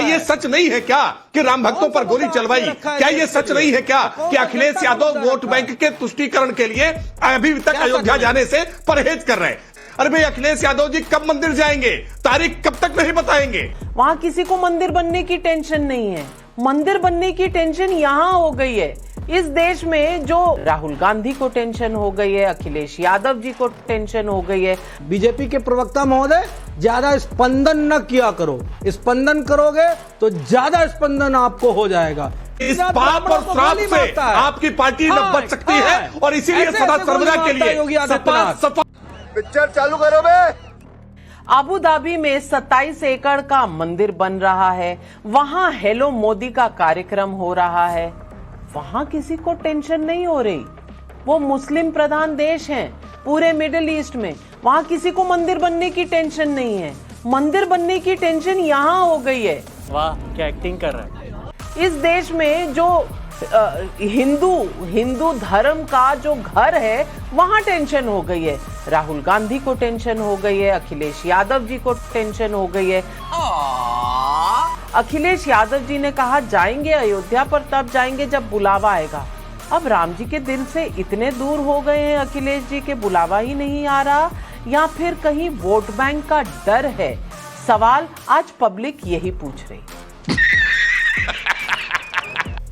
ये सच नहीं है क्या कि राम भक्तों पर गोली चलवाई? क्या ये सच नहीं है क्या कि अखिलेश यादव वोट बैंक के तुष्टीकरण के लिए अभी तक अयोध्या जाने से परहेज कर रहे हैं? अरे भाई, अखिलेश यादव जी कब मंदिर जाएंगे? तारीख कब तक नहीं बताएंगे? वहां किसी को मंदिर बनने की टेंशन नहीं है, मंदिर बनने की टेंशन यहाँ हो गई है। इस देश में जो राहुल गांधी को टेंशन हो गई है, अखिलेश यादव जी को टेंशन हो गई है। बीजेपी के प्रवक्ता महोदय, ज्यादा स्पंदन न किया करो। स्पंदन करोगे तो ज्यादा स्पंदन आपको हो जाएगा। इस पाप और श्राप से आपकी पार्टी न बच सकती है और इसीलिए सदा सर्वदा के लिए सपा पिक्चर चालू करो बे। अबू धाबी में 27 एकड़ का मंदिर बन रहा है, वहां हेलो मोदी का कार्यक्रम हो रहा है। वहां किसी को टेंशन नहीं हो रही। वो मुस्लिम प्रधान देश है पूरे मिडिल ईस्ट में, वहां किसी को मंदिर बनने की टेंशन नहीं है। मंदिर बनने की टेंशन यहाँ हो गई है। वाह, क्या एक्टिंग कर रहा है। इस देश में जो हिंदू धर्म का जो घर है वहां टेंशन हो गई है। राहुल गांधी को टेंशन हो गई है, अखिलेश यादव जी को टेंशन हो गई है। अखिलेश यादव जी ने कहा जाएंगे अयोध्या, पर तब जाएंगे जब बुलावा आएगा। अब राम जी के दिल से इतने दूर हो गए हैं अखिलेश जी के, बुलावा ही नहीं आ रहा, या फिर कहीं वोट बैंक का डर है? सवाल आज पब्लिक यही पूछ रही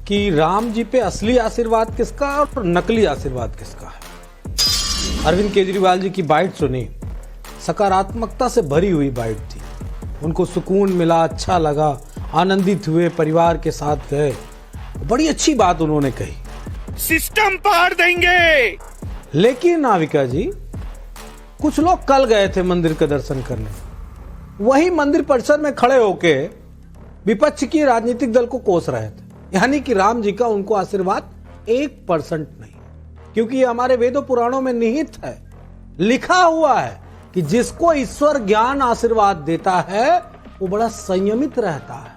कि राम जी पे असली आशीर्वाद किसका और नकली आशीर्वाद किसका है। अरविंद केजरीवाल जी की बाइट सुनी, सकारात्मकता से भरी हुई बाइट थी। उनको सुकून मिला, अच्छा लगा, आनंदित हुए, परिवार के साथ गए। बड़ी अच्छी बात उन्होंने कही, सिस्टम पार देंगे। लेकिन नाविका जी, कुछ लोग कल गए थे मंदिर के दर्शन करने, वही मंदिर परिसर में खड़े होके विपक्ष की राजनीतिक दल को कोस रहे थे, यानी कि राम जी का उनको आशीर्वाद 1% नहीं, क्योंकि ये हमारे वेदों पुराणों में निहित है, लिखा हुआ है कि जिसको ईश्वर ज्ञान आशीर्वाद देता है वो बड़ा संयमित रहता है।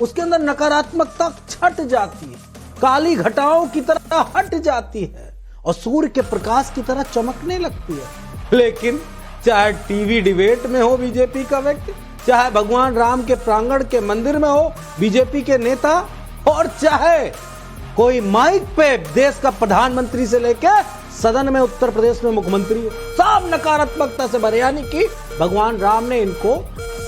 उसके अंदर नकारात्मकता छट जाती है, काली घटाओं की तरह हट जाती है और सूर्य के प्रकाश की तरह चमकने लगती है। लेकिन चाहे टीवी डिबेट में हो बीजेपी का व्यक्ति, चाहे भगवान राम के प्रांगण के मंदिर में हो बीजेपी के नेता, और चाहे कोई माइक पे देश का प्रधानमंत्री से लेकर सदन में उत्तर प्रदेश में मुख्यमंत्री हो, सब नकारात्मकता से भरे, यानी कि भगवान राम ने इनको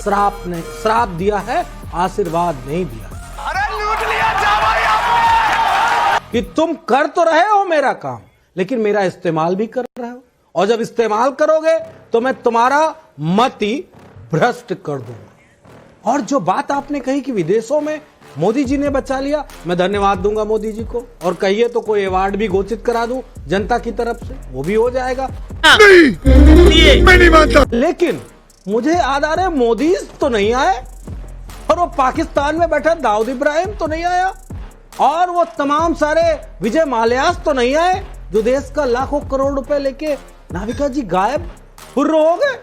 श्राप दिया है, आशीर्वाद नहीं दिया। अरे लूट लिया जावा कि तुम कर तो रहे हो मेरा काम, लेकिन मेरा इस्तेमाल भी कर रहे हो, और जब इस्तेमाल करोगे तो मैं तुम्हारा मत ही भ्रष्ट कर दूंगा। और जो बात आपने कही कि विदेशों में मोदी जी ने बचा लिया, मैं धन्यवाद दूंगा मोदी जी को, और कहिए तो कोई अवार्ड भी घोषित करा दूं जनता की तरफ से, वो भी हो जाएगा। नहीं, मैं नहीं मानता। लेकिन मुझे याद आ रहा है मोदी तो नहीं आए, और वो पाकिस्तान में बैठा दाऊद इब्राहिम तो नहीं आया, और वो तमाम सारे विजय माल्यास तो नहीं आए जो देश का लाखों करोड़ रुपए लेके नाविका जी गायब फुर्र हो गए।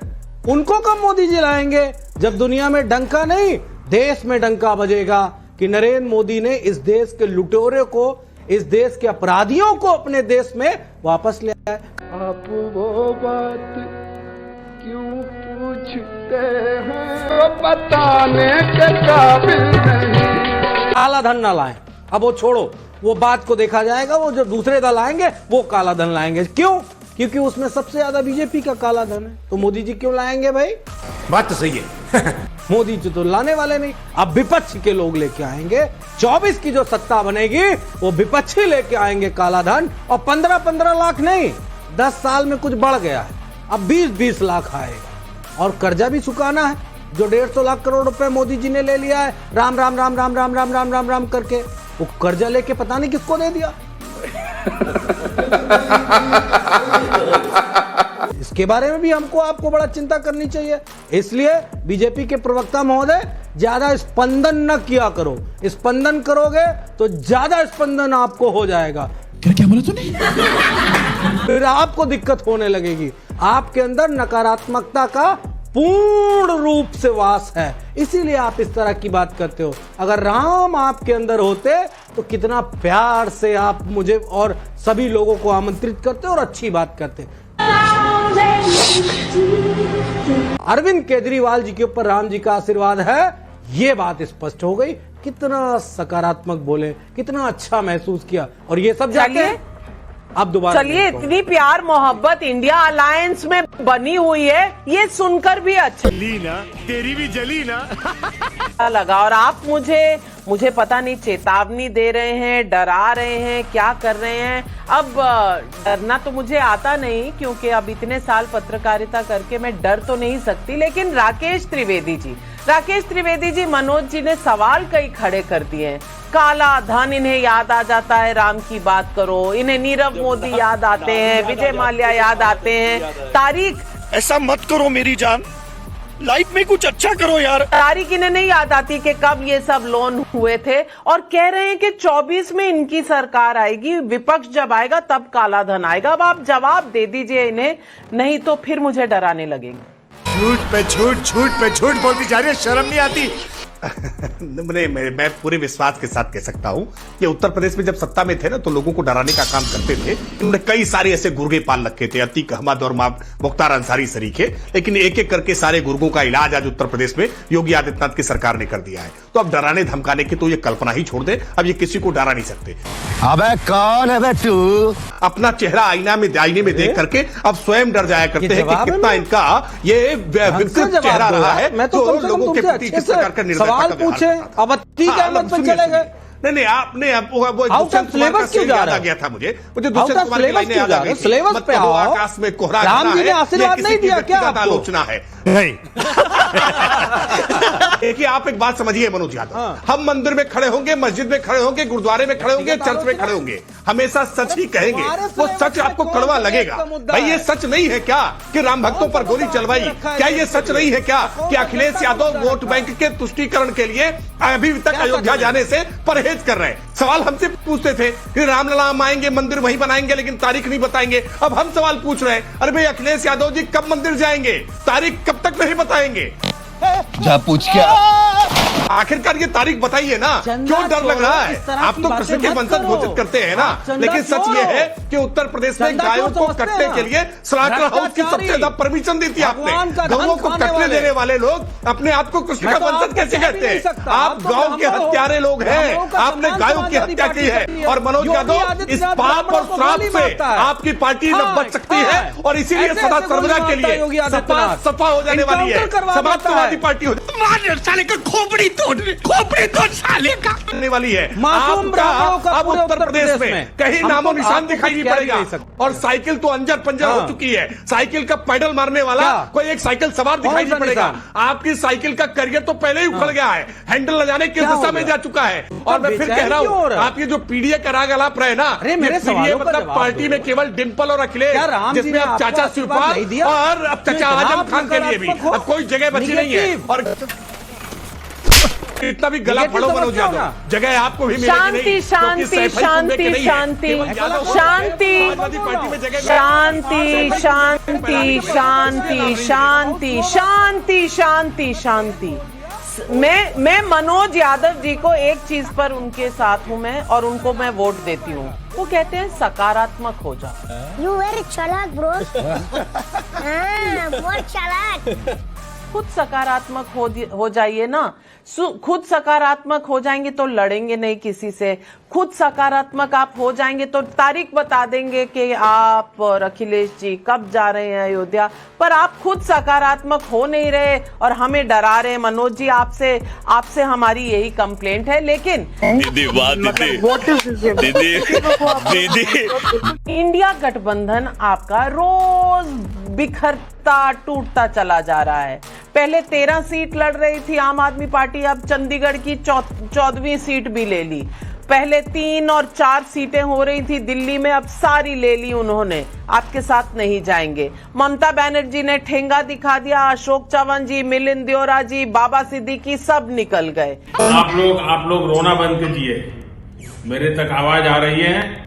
उनको कब मोदी जी लाएंगे? जब दुनिया में डंका नहीं देश में डंका बजेगा कि नरेंद्र मोदी ने इस देश के लुटेरे को, इस देश के अपराधियों को अपने देश में वापस ले आए। आप वो बात क्यों पूछते हैं, बताने के काबिल नहीं। काला धन ना लाएं, अब वो छोड़ो, वो बात को देखा जाएगा। वो जो दूसरे दल आएंगे वो काला धन लाएंगे। क्यों? क्योंकि उसमें सबसे ज्यादा बीजेपी का काला धन है, तो मोदी जी क्यों लाएंगे भाई? बात तो सही है। मोदी जी तो लाने वाले नहीं, अब विपक्ष के लोग लेके आएंगे। 24 की जो सत्ता बनेगी वो विपक्षी लेके आएंगे काला धन, और 15-15 लाख नहीं, 10 साल में कुछ बढ़ गया है, अब 20-20 लाख आएगा। और कर्जा भी चुकाना है, जो 150 लाख करोड़ रुपए मोदी जी ने ले लिया है राम राम राम राम राम राम राम राम राम करके, वो कर्जा लेके पता नहीं किसको दे दिया। इसके बारे में भी हमको आपको बड़ा चिंता करनी चाहिए। इसलिए बीजेपी के प्रवक्ता महोदय, ज्यादा स्पंदन न किया करो। स्पंदन करोगे तो ज्यादा स्पंदन आपको हो जाएगा। क्या बोला तूने? फिर आपको दिक्कत होने लगेगी। आपके अंदर नकारात्मकता का पूर्ण रूप से वास है, इसीलिए आप इस तरह की बात करते हो। अगर राम आपके अंदर होते तो कितना प्यार से आप मुझे और सभी लोगों को आमंत्रित करते और अच्छी बात करते। अरविंद केजरीवाल जी के ऊपर राम जी का आशीर्वाद है, ये बात स्पष्ट हो गई। कितना सकारात्मक बोले, कितना अच्छा महसूस किया। और ये सब जाके अब दोबारा चलिए, इतनी प्यार मोहब्बत इंडिया अलायंस में बनी हुई है, ये सुनकर भी अच्छा तेरी भी जली ना लगा। और आप मुझे पता नहीं चेतावनी दे रहे हैं, डरा रहे हैं, क्या कर रहे हैं। अब डरना तो मुझे आता नहीं, क्योंकि अब इतने साल पत्रकारिता करके मैं डर तो नहीं सकती। लेकिन राकेश त्रिवेदी जी मनोज जी ने सवाल कई खड़े कर दिए हैं। काला धन इन्हें याद आ जाता है, राम की बात करो, इन्हें नीरव मोदी याद आते हैं, विजय माल्या याद आते हैं, तारीख ऐसा मत करो मेरी जान, लाइफ में कुछ अच्छा करो यार। तारीख इन्हें नहीं याद आती कि कब ये सब लोन हुए थे। और कह रहे हैं कि 24 में इनकी सरकार आएगी, विपक्ष जब आएगा तब काला धन आएगा। अब आप जवाब दे दीजिए इन्हें, नहीं तो फिर मुझे डराने लगेंगे। झूठ पे झूठ बोलती जा रही है, शर्म नहीं आती। मैं पूरे विश्वास के साथ कह सकता हूं कि उत्तर प्रदेश में जब सत्ता में थे ना, तो लोगों को डराने का काम करते थे। उन्होंने कई सारे ऐसे गुर्गे पाल रखे थे, अतीक अहमद और मुख्तार अंसारी सरीखे। लेकिन एक एक करके सारे गुर्गों का इलाज आज उत्तर प्रदेश में योगी आदित्यनाथ की सरकार ने कर दिया है। तो अब डराने धमकाने की तो ये कल्पना ही छोड़ दे, अब ये किसी को डरा नहीं सकते। अबे कौन है बे तू? अपना चेहरा आईने में देख करके अब स्वयं डर जाया करते हैं कि कितना इनका ये विकृत चेहरा रहा है। मैं तो लोगों के प्रति किस प्रकार का सवाल पूछे, अब अतीक अहमद पे चले गए। नहीं, आपने वो आउट ऑफ सिलेबस क्यों जा रहा गया था मुझे दुष्यंत कुमार की लाइनें याद आ गई। सिलेबस पे आओ। आकाश में कोहरा राम जी ने आशीर्वाद नहीं दिया क्या आपको? आलोचना है नहीं। देखिए, आप एक बात समझिए मनोज यादव, हम मंदिर में खड़े होंगे, मस्जिद में खड़े होंगे, गुरुद्वारे में खड़े होंगे, चर्च में खड़े होंगे, हमेशा सच ही कहेंगे। वो सच आपको कड़वा लगेगा। भाई, ये सच नहीं है क्या कि राम भक्तों पर गोली चलवाई? क्या ये सच नहीं है क्या कि अखिलेश यादव वोट बैंक के तुष्टीकरण के लिए अभी तक अयोध्या जाने से परहेज कर रहे हैं? सवाल हमसे पूछते थे कि रामलला हम आएंगे, मंदिर वहीं बनाएंगे, लेकिन तारीख नहीं बताएंगे। अब हम सवाल पूछ रहे हैं, अरे भाई अखिलेश यादव जी कब मंदिर जाएंगे, तारीख कब तक नहीं बताएंगे? जा पूछ क्या? आखिरकार ये तारीख बताइए ना, क्यों डर लग रहा है? आप तो कृष्ण के वंशज घोषित करते हैं ना। लेकिन सच ये है कि उत्तर प्रदेश में गायों को कटने के लिए स्लॉटर हाउस की सबसे ज्यादा परमिशन दी थी आपने। गौओं को कटने देने वाले लोग अपने आप को कृष्ण का वंशज कैसे कहते हैं? आप गांव के हत्यारे लोग हैं, आपने गायों की हत्या की है। और मनोज यादव, इस पाप और श्राप से आपकी पार्टी न बच सकती है, और इसीलिए सदा सर्वदा के लिए सफा हो जाने वाली है, समाजवादी पार्टी हो साले का खोपड़ी तोड़ साले का करने वाली है। मासूम ब्राह्मणों का अब उत्तर प्रदेश में कहीं नामो निशान दिखाई नहीं पड़ेगा। और साइकिल तो अंजर पंजर हो चुकी है। साइकिल का पैडल मारने वाला कोई एक साइकिल सवार दिखाई नहीं पड़ेगा। आपकी साइकिल का करियर तो पहले ही उखड़ गया है, हैंडल न जाने किस दिशा में जा चुका है। और मैं फिर कह रहा हूँ, आप ये जो पीडीए का राग अलाप रहे ना, पीडीए मतलब पार्टी में केवल डिम्पल और अखिलेश, जिसमें अब चाचा शिवपाल और अब चाचा आजम खान के लिए भी अब कोई जगह बची नहीं है। और इतना भी गला फड़ो मनोज यादव, जगह आपको भी मिलेगी नहीं। शांति शांति शांति शांति शांति शांति शांति शांति शांति शांति। मैं मनोज यादव जी को एक चीज पर उनके साथ हूं मैं, और उनको मैं वोट देती हूँ। वो कहते हैं सकारात्मक हो जाओ। यू वेरी चालाक ब्रो। बहुत चालाक। खुद सकारात्मक हो जाइए ना। खुद सकारात्मक हो जाएंगे तो लड़ेंगे नहीं किसी से। खुद सकारात्मक आप हो जाएंगे तो तारीख बता देंगे कि आप और अखिलेश जी कब जा रहे हैं अयोध्या। पर आप खुद सकारात्मक हो नहीं रहे और हमें डरा रहे हैं। मनोज जी, आपसे हमारी यही कंप्लेंट है। लेकिन दीदी इंडिया गठबंधन आपका रोज बिखरता टूटता चला जा रहा है। पहले 13 सीट लड़ रही थी आम आदमी पार्टी, अब चंडीगढ़ की 14वीं सीट भी ले ली। पहले 3 और 4 सीटें हो रही थी दिल्ली में, अब सारी ले ली उन्होंने। आपके साथ नहीं जाएंगे। ममता बनर्जी ने ठेंगा दिखा दिया। अशोक चौहान जी, मिलिंद देओरा जी, बाबा सिद्दीकी सब निकल गए। आप लोग रोना बंद कीजिए। मेरे तक आवाज आ रही है